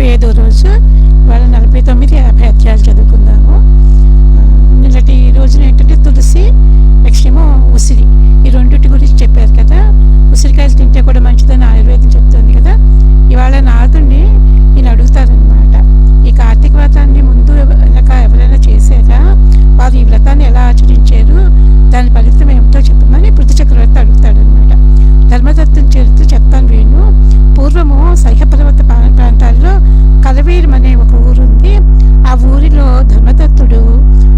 45వ రోజు. ఇవాళ 49, 50 అధ్యాయాలు చదువుకుందాము. నిన్నటి రోజున ఏంటంటే తులసి, నెక్స్ట్ ఏమో ఉసిరి, ఈ రెండింటి గురించి చెప్పారు కదా. ఉసిరికాయలు తింటే కూడా మంచిదని ఆయుర్వేదం చెప్తుంది కదా. ఇవాళ నాదుని ఈయన అడుగుతారనమాట, ఈ కార్తీక వ్రతాన్ని ముందు వెనక ఎవరైనా చేశారా, వారు ఈ వ్రతాన్ని ఎలా ఆచరించారు, దాని ఫలితం ఏమిటో చెప్పమని పృథు చక్రవర్తి అడుగుతాడనమాట. ధర్మదత్తుని చరిత్ర చెప్తాను వేణు. పూర్వము సహ్యపర్వత ప్రాంతాల్లో కలవీరం అనే ఒక ఊరు ఉంది. ఆ ఊరిలో ధర్మదత్తుడు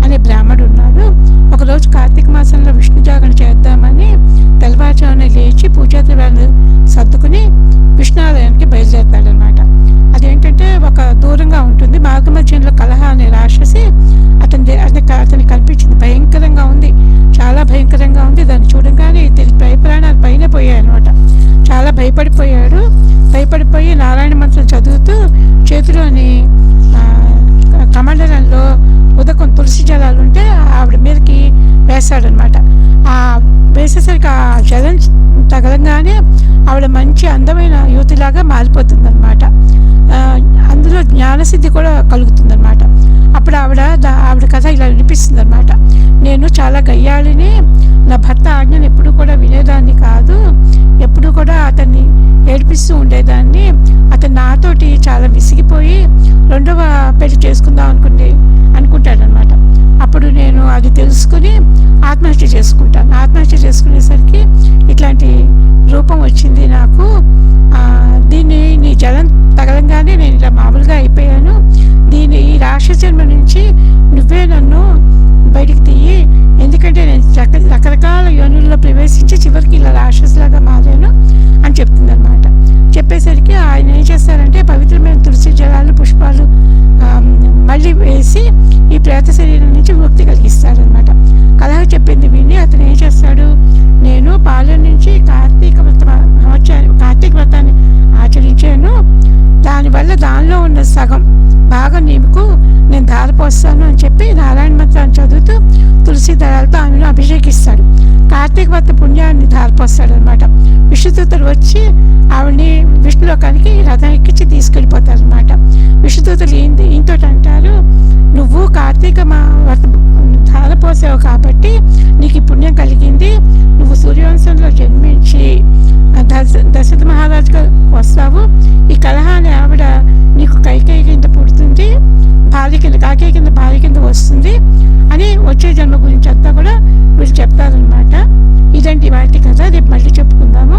అనే బ్రాహ్మడు ఉన్నాడు. ఒకరోజు కార్తీక మాసంలో విష్ణు జాగరణ చేద్దామని తెల్లవారుజామున లేచి పూజా ద్రవ్యాలు సర్దుకుని విష్ణుఆలయానికి బయలుదేరతాడనమాట. అదేంటంటే ఒక దూరంగా ఉంటుంది. మార్గమధ్యంలో కలహ అనే రాక్షసి అతనికి కనిపించింది. భయంకరంగా ఉంది, చాలా భయంకరంగా ఉంది. దాన్ని చూడగానే ప్రాణాలు పైన పోయాయి అనమాట. చాలా భయపడిపోయి నారాయణ మంత్రం చదువుతూ చేతిలోని కమండలంలో ఉదకం తులసి జలాలు ఉంటే ఆవిడ మీదకి వేస్తాడనమాట. వేసేసరికి ఆ జలం తగలంగానే ఆవిడ మంచి అందమైన యువతిలాగా మారిపోతుంది అనమాట. అందులో జ్ఞానసిద్ధి కూడా కలుగుతుందన్నమాట. అప్పుడు ఆవిడ కథ ఇలా వినిపిస్తుంది అనమాట. నేను చాలా గయ్యాళిని, నా భర్త ఆజ్ఞను ఎప్పుడు కూడా వినేదాన్ని కాదు, ఎప్పుడు కూడా అతన్ని ఏడిపిస్తూ ఉండేదాన్ని. అతను నాతోటి చాలా విసిగిపోయి రెండవ పెళ్లి చేసుకుందాం అనుకుంటాడనమాట. అప్పుడు నేను అది తెలుసుకుని ఆత్మహత్య చేసుకుంటాను. ఆత్మహత్య చేసుకునేసరికి ఇట్లాంటి రూపం వచ్చింది నాకు. నీ జలం తగలంగానే నేను ఇలా మామూలుగా అయిపోయాను. ఈ రాక్షస జన్మ నుంచి నువ్వే నన్ను బయటికి తీయి, ఎందుకంటే నేను రకరకాల యోనుల్లో ప్రవేశించి చివరికి ఇలా రాక్షసులాగా మారాను అని చెప్తుంది అనమాట. చెప్పేసరికి ఆయన ఏం చేస్తారంటే పవిత్రమైన తులసి జలాలు, పుష్పాలు మళ్ళీ వేసి ఈ ప్రేత శరీరం నుంచి ముక్తి కలిగిస్తాడనమాట. కలహ చెప్పింది విని అతను ఏం చేస్తాడు, నేను బాల్యం నుంచి కార్తీక వ్రతాన్ని ఆచరించాను, దానివల్ల దానిలో ఉన్న సగం బాగా నీకు నేను ధారపోస్తాను అని చెప్పి నారాయణ మంత్రాన్ని చదువుతూ తులసి దళాలతో ఆమెను అభిషేకిస్తాడు. కార్తీక వ్రత పుణ్యాన్ని ధారపోస్తాడు అనమాట. విష్ణుదూతలు వచ్చి ఆవిడ్ని విష్ణులోకానికి రథం ఎక్కించి తీసుకెళ్ళిపోతారు అనమాట. విష్ణుదూతలు ఈయనతో అంటారు, నువ్వు కార్తీక వ్రత ధారపోసావు కాబట్టి నీకు ఈ పుణ్యం కలిగింది, నువ్వు సూర్యవంశంలో జన్మించి దశరథ మహారాజుగా వస్తావు, ఈ కలహ అనే ఆవిడ నీకు కైకేయి కింద పుడుతుంది, కాకేయి కింద భార్య కింద వస్తుంది అని వచ్చే జన్మ గురించి అంతా కూడా వీళ్ళు చెప్తారనమాట. ఇదండి వాటి కథ. రేపు మళ్ళీ చెప్పుకుందాము.